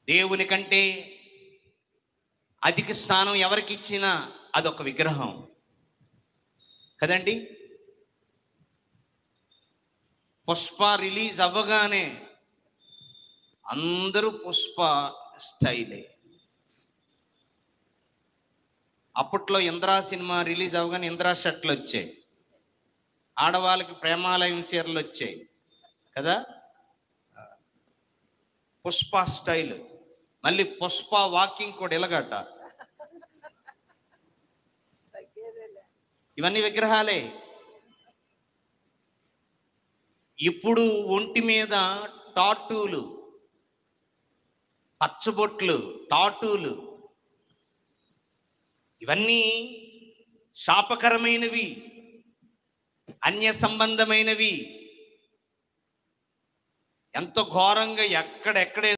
దేవుని కంటే అధిక స్థానం ఎవరికి ఇచ్చినా అదొక విగ్రహం కదండి. పుష్ప రిలీజ్ అవ్వగానే అందరూ పుష్ప స్టైలే. అప్పట్లో ఇంద్రా సినిమా రిలీజ్ అవ్వగానే ఇంద్రా షర్ట్లు వచ్చాయి, ఆడవాళ్ళకి ప్రేమాలయం చీరలు వచ్చాయి కదా. పుష్ప స్టైల్, మళ్ళీ పుష్ప వాకింగ్ కూడా ఎలాగట. ఇవన్నీ విగ్రహాలే. ఇప్పుడు ఒంటి మీద టాటూలు, పచ్చబొట్లు, టాటూలు, ఇవన్నీ శాపకరమైనవి, అన్య సంబంధమైనవి. ఎంతో ఘోరంగా ఎక్కడెక్కడ